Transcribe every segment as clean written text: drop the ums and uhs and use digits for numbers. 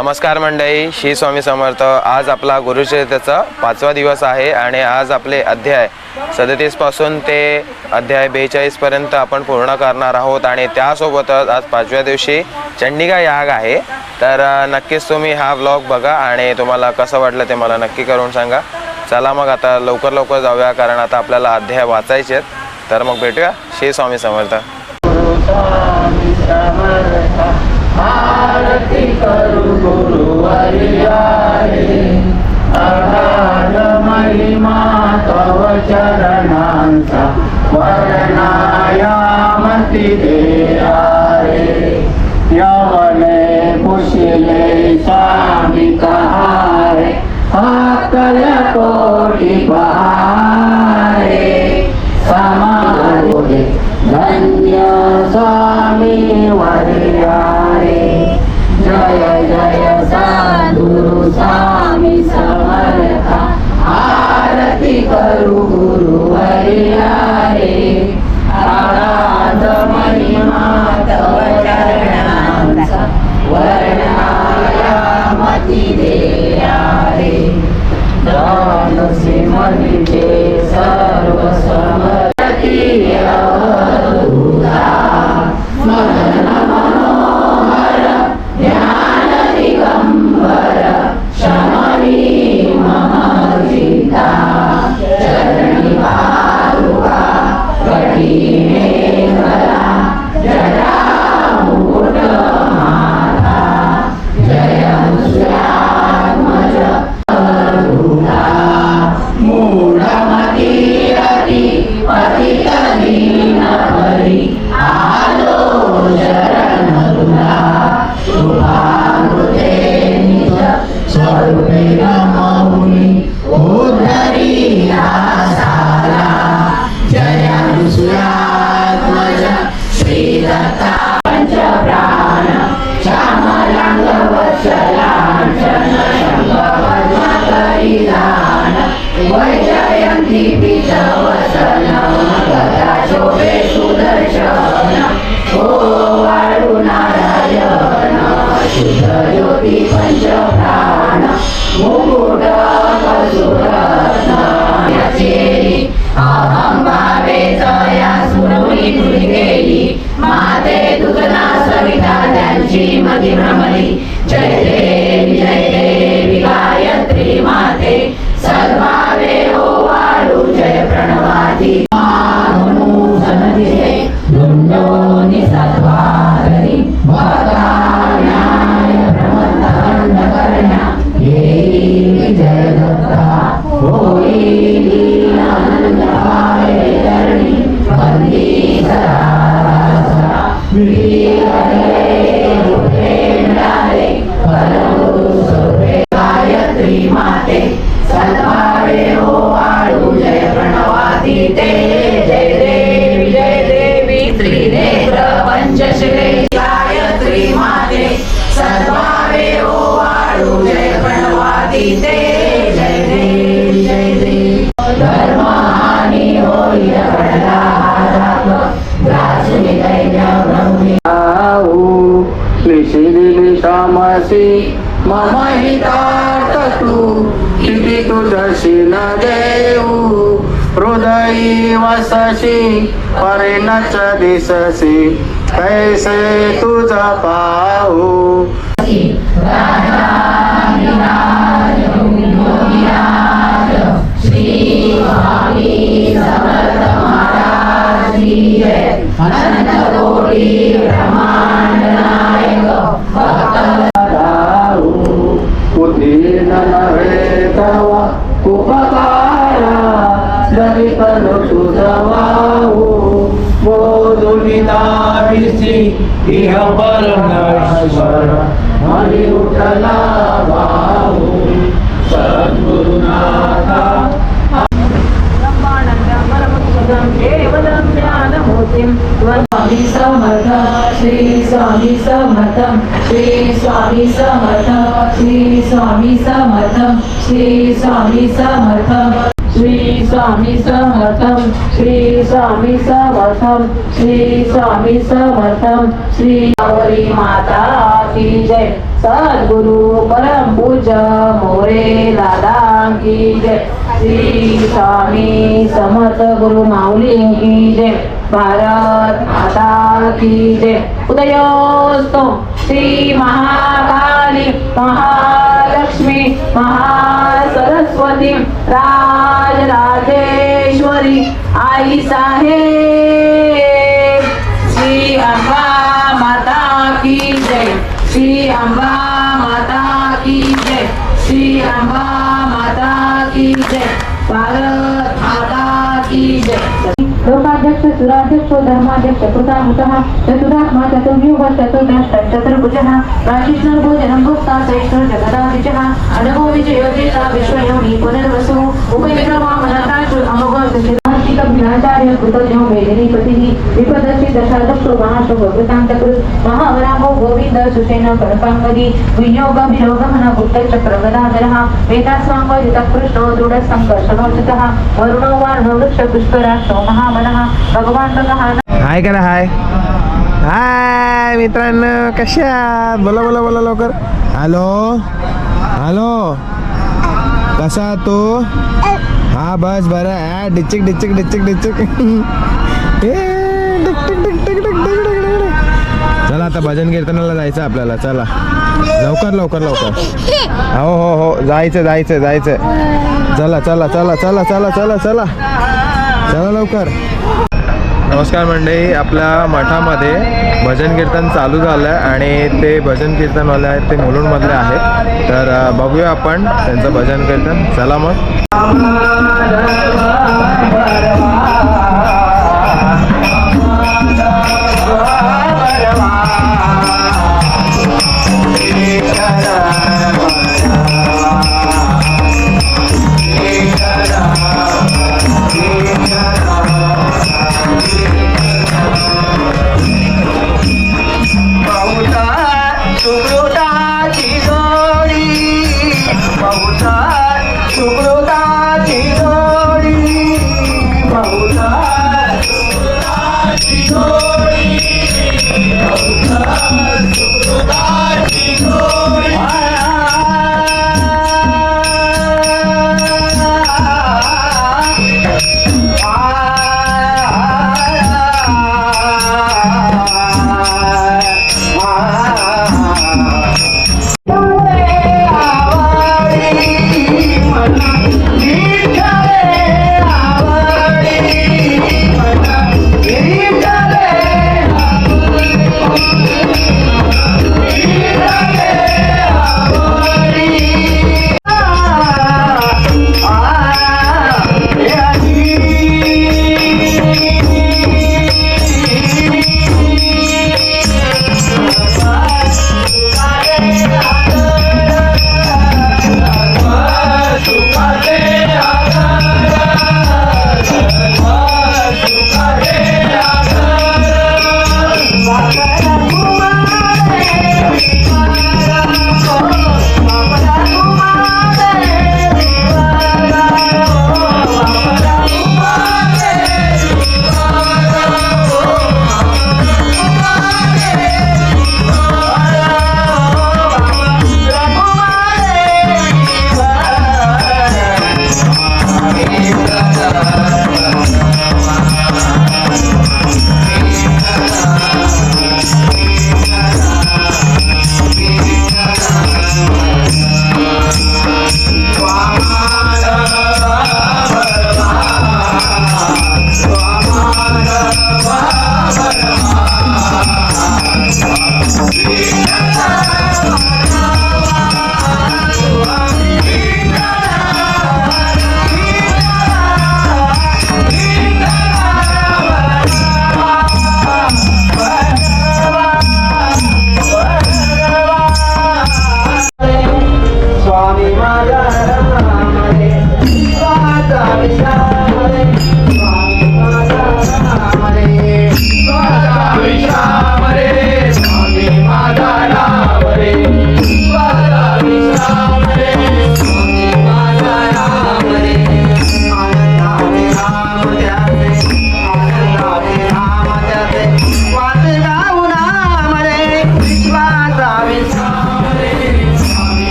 नमस्कार मंडळी, श्री स्वामी समर्थ। आज आपला गुरुचरित्राचा 5वा दिवस आहे आणि आज आपले अध्याय 37 पासून ते अध्याय 42 पर्यंत आपण पूर्ण करणार आहोत आणि त्यासोबतच आज 5व्या दिवशी चंडिका याग आहे। तर नक्कीच तुम्ही हा व्लॉग बघा आणि तुम्हाला कसं वाटलं ते मला नक्की करून सांगा। चला मग आता लवकर जाऊया, कारण आता आपल्याला अध्याय वाचायचे आहेत। तर मग भेटूया। श्री स्वामी समर्थ। आरती करू गुरुवर्या रे, अगाध महिमा तव चरणांचा वर्णायामती देया रे। यवने कुशिले स्वामी कहारे, अकल कोटि बहारे। समारोहे धन्य स्वामी वर्या रे, जय जय सद्गुरु स्वामी समर्थ। आरती करू गुरुवर्या रे, आराध महिमा तव चरणांचा वर्णायामती देया रे। दानसी मनीचे सर्व समर्ती अवधूता, स्मरण मनोहर ध्यान दिगंबर, शमनी महजिता। चरणी पादुका कठीणे धरा, जटा मुकुट माथा। जय अनुसुयात्मज अवधूता, मूढमती रती पतित दीन हरी। आलो शरण तुला, शुभानुते निज स्वरूपे नमोनि उद्धरी आसाला। जय अनुसुयात्मज श्री दत्ता पंच प्राण, श्यामलांग वत्सलांचन शंखपद्मकरिधान। वैजयंती पीतवसन, गदा शोभे सुदर्शन। ओ वाळू नारायण, शुद्ध ज्योती पंच प्राण। मुकुट कसूरत्न यचेरी, अहं भावे तया सुरवणी तुरी गेली। माते तुझना सविता त्यांची मती भ्रमली। जय देवी गायत्री माते, सद्भावे हो वाळू जय प्रणवाती। सनदिसे धुंडोनी सद्भारी, भक्तान्याय प्रमथंडकर्ण्या। येई विजय दत्ता, होई आनंदमय धरणी। वंदी सदा वीरहरे रूपेंद्रारे, परमगुरु स्वरूपे गायत्री माते। सद्भावे हो वाळू जय प्रणवाती ते। जय देवी त्रिनेत्र पंचशिले गायत्री माते। सद्भावे हो वाळू जय प्रणवाती ते। जय देवी धर्महानी होई घडला ग्रासुनी दैन्य ब्रह्मी। निशिदिशामसि मम हितार्थतु, किती तुझशी न देऊ। हृदयी वसशी परिणच दिससी, कैसे तुझ पाहू। श्री स्वामी समर्थ महाराज की जय। अनंत कोटी ब्रह्मांड नायक भक्त उत्तीर्ण नव्हे तव उपकारा। जरी करू तुझा वाहू, बोधुनी दाविसी इह परमेश्वर। मनी उठला वाहू सद्गुरुनाथा। स्वामी समर्थ, श्री स्वामी समर्थ, श्री स्वामी समर्थ, श्री स्वामी समर्थ, श्री स्वामी समर्थ, श्री स्वामी समर्थम श्री स्वामी समर्थम श्री स्वामी समर्थम श्री गौरी माता की जय सद्गुरु परम पूज्य मोरे दादा की जय श्री स्वामी समर्थ गुरु माऊली की जय भारत माता की जय उदयोस्तो श्री महाकाली महालक्ष्मी महासरस्वती राजराजेश्वरी आई साहेब श्री अंबा माता की जय श्री अंबा माता की जय श्री अंबा माता की जय भारत माता की जय लोकाध्यक्ष सुराध्यक्ष धर्माध्यक्ष कृतामुतः चतुरात्मा चतुर्व्यूह चतुर्दष्ट चतुर्भुजः प्राचीन भोजनं भुक्ता सहिष्णु जगदादिजः अनघो विजयोजेता विश्वयोनि पुनर्वसु उपविक्रमामनताशु अमोघ विनाचार्य कृतज्ञो वेदिनीपतिः विपदस्य दशादक्षो महाशोभकृतान्तकृत् महावराहो गोविन्द सुसेन कनकाङ्गदी वियोगभियोगमन गुप्तचक्रगदाधरः वेदास्वाङ्गयुतः कृष्णो दृढसङ्कर्षणोचितः वरुणो वार्णो वृक्षपुष्पराक्षो महावनः भगवान् बलः हाय करा हाय हाय मित्रांनो कशा बोला बोला बोला लवकर हॅलो हॅलो कसा तू हा बस बरं आहे डिचिक डिचिक डिचिक डिचिक ए डिक डिक डिक डिक डिक डिक डिक डिक. चला आता भजन कीर्तनाला जायचं आपल्याला चला लवकर लवकर लवकर हो हो हो जायचं जायचं जायचं चला चला चला चला चला चला चला चला लवकर. नमस्कार मंडळी, आपल्या मठामध्ये भजन कीर्तन चालू झालं आहे आणि ते भजन कीर्तनवाले आहेत ते मुलुंडमधले आहेत. तर बघूया आपण त्यांचं भजन कीर्तन. चला मग. बहुता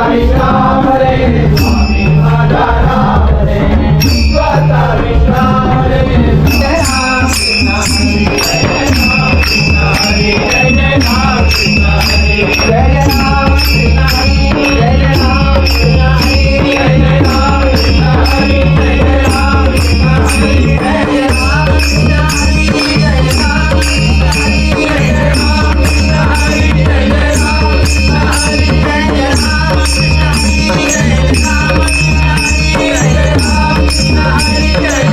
विश्राम रे स्वामी माझा राम रे विश्वाचा विश्राम रे जय राम कृष्ण हरी जय राम कृष्ण हरी जय राम कृष्ण हरी जय राम कृष्ण हरी जय राम कृष्ण हरी जय राम कृष्ण हरी जय राम कृष्ण हरी जय राम कृष्ण हरी जय राम कृष्ण हरी जय राम कृष्ण हरी जय राम कृष्ण हरी जय राम कृष्ण हरी जय राम कृष्ण हरी जय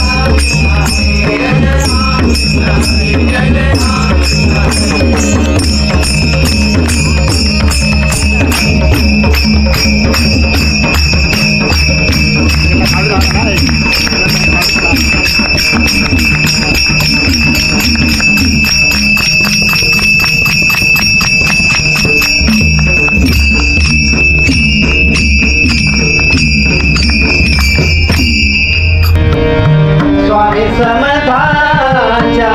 राम कृष्ण हरी जय राम कृष्ण हरी जय राम स्वामी समर्थांच्या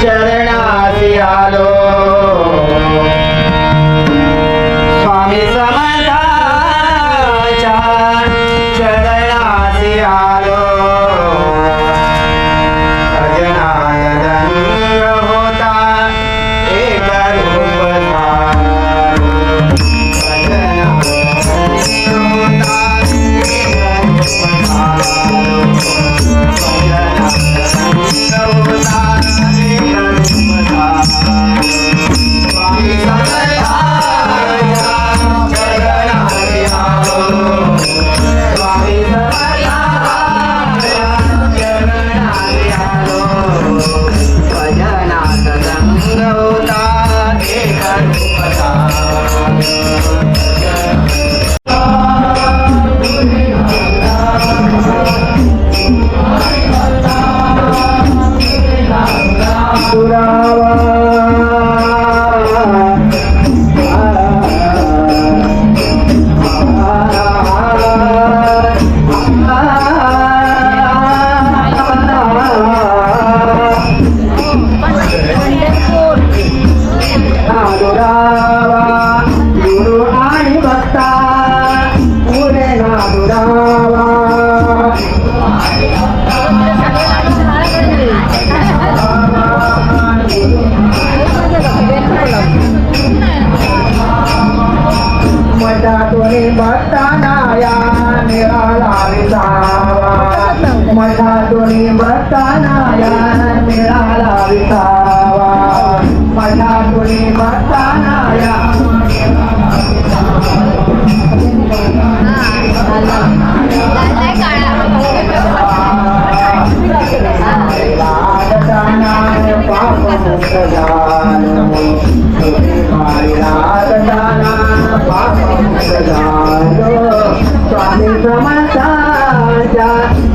चरणासी आलो स्वामी समर्थांच्या चरणासी आलो भजनात रंग होता एक रूप धारो भजनात रंग होता एक रूप धारो स्वामी समर्थांच्या चरणासी आलो स्वामी समर्थांच्या चरणासी आलो भजनात रंग होता एक रूप गुरु आणि भक्ता पुरे नादुरावा मठातुनी भक्ताना या निराला विसावा मठातुनी भक्ताना या निराला विसावा मठातुनी भक्ताना या स्वामी समर्थांच्या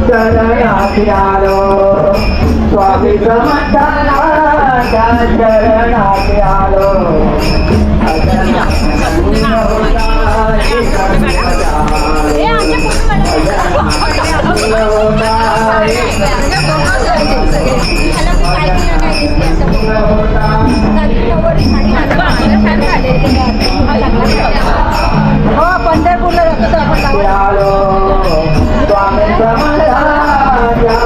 चरणासी आलो स्वामी समर्थांच्या चरणासी आलो पंढरपूरला जातो आपण स्वामी समर्थांच्या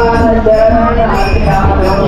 चरणासी आलो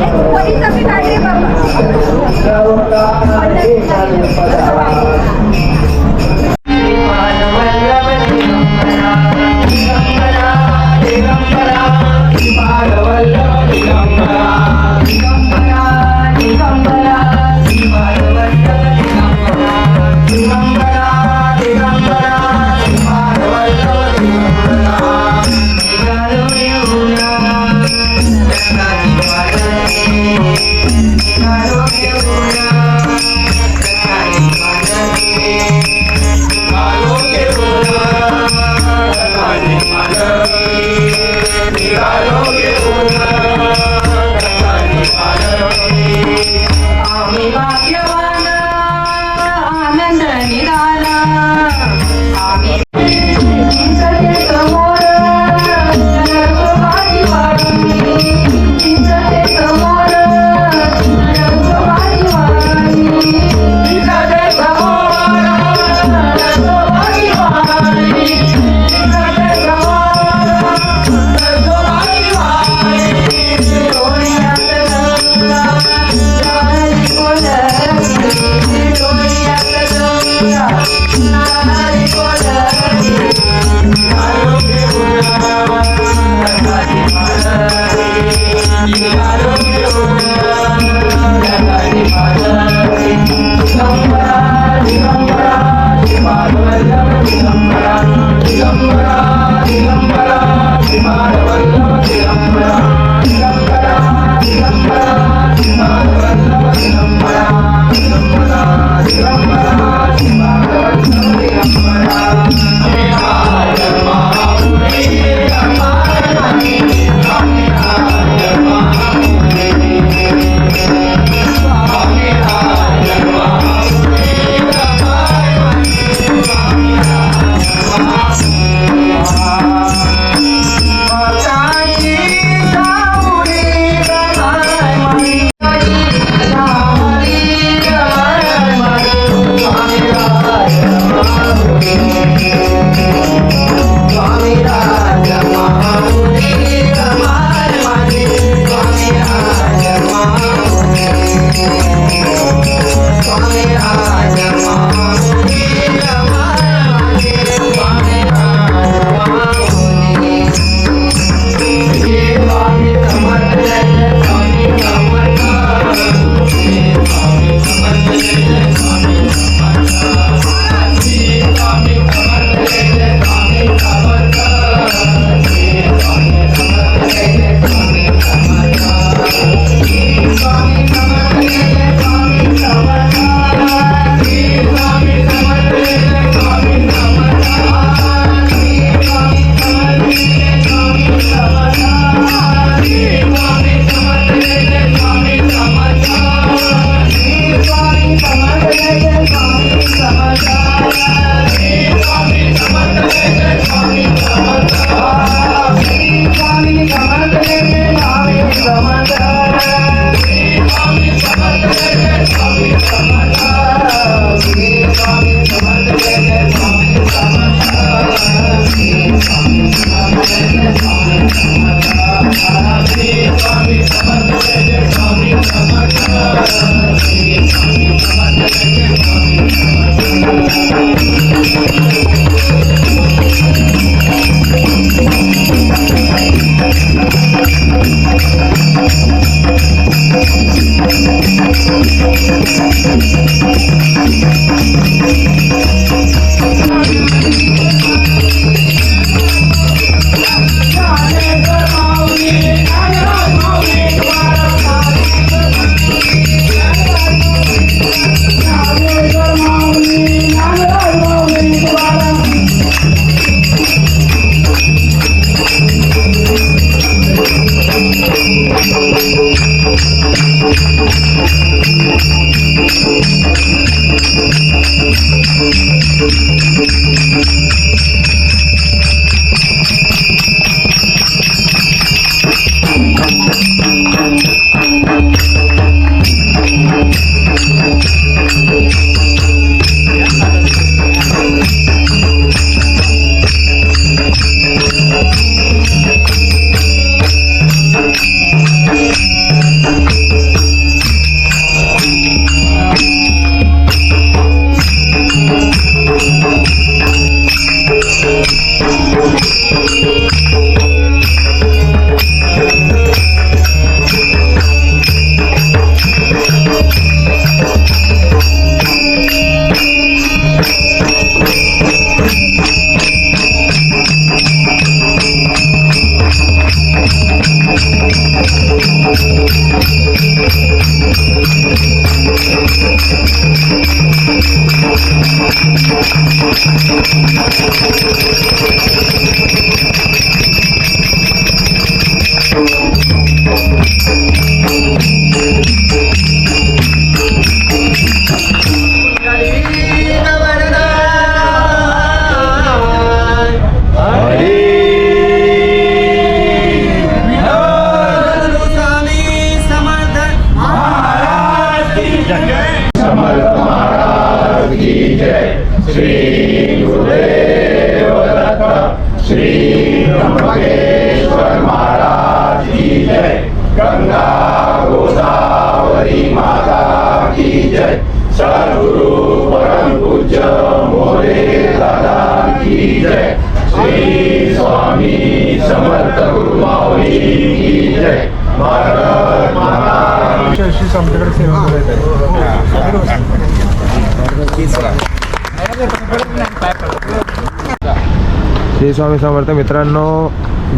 श्री स्वामी समर्थ मित्रांनो,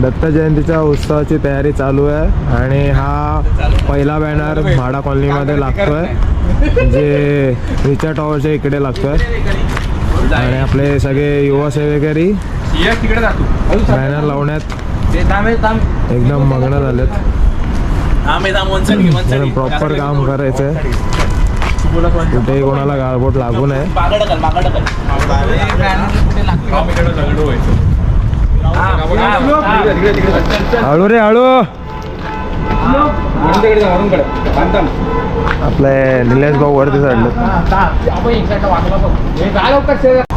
दत्त जयंतीच्या उत्सवाची तयारी चालू आहे आणि हा पहिला बॅनर म्हाडा कॉलनीमध्ये लागतोय, जे रिचा टॉवरच्या इकडे लागतोय आणि आपले सगळे युवा सेवेकरी बॅनर लावण्यात एकदम मग्न झालेत. प्रॉपर काम करायचंय, कुठेही कोणाला गाळबोट लागू नये. हळू रे हळू. आपले निलेश भाऊ वरती चढले.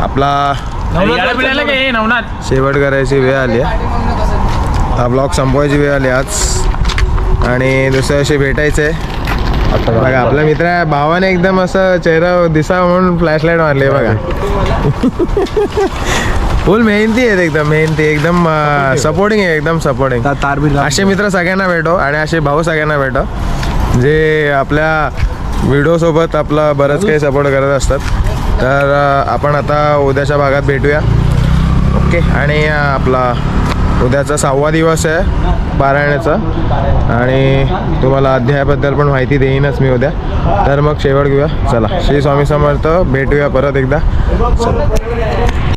आपला शेवट करायची वेळ आली आहे, हा ब्लॉग संपवायची वेळ आली आज आणि दुसऱ्या दिवशी भेटायचंय. बघा आपला मित्र आहे, भावाने एकदम असं चेहरा दिसा म्हणून फ्लॅशलाईट मारली आहे बघा. फुल मेहनती आहेत, एकदम मेहनती, एकदम सपोर्टिंग आहे, एकदम सपोर्टिंग. असे मित्र सगळ्यांना भेटो आणि असे भाऊ सगळ्यांना भेटो जे आपल्या व्हिडिओसोबत आपला बरंच काही सपोर्ट करत असतात. तर आपण आता उद्याच्या भागात भेटूया. ओके. आणि आपला उद्याचा 6वा दिवस आहे पारायणाचा आणि तुम्हाला अध्यायाबद्दल पण माहिती देईनच मी उद्या. तर मग शेवट घेऊया. चला, श्री स्वामी समर्थ. भेटूया परत एकदा. चला.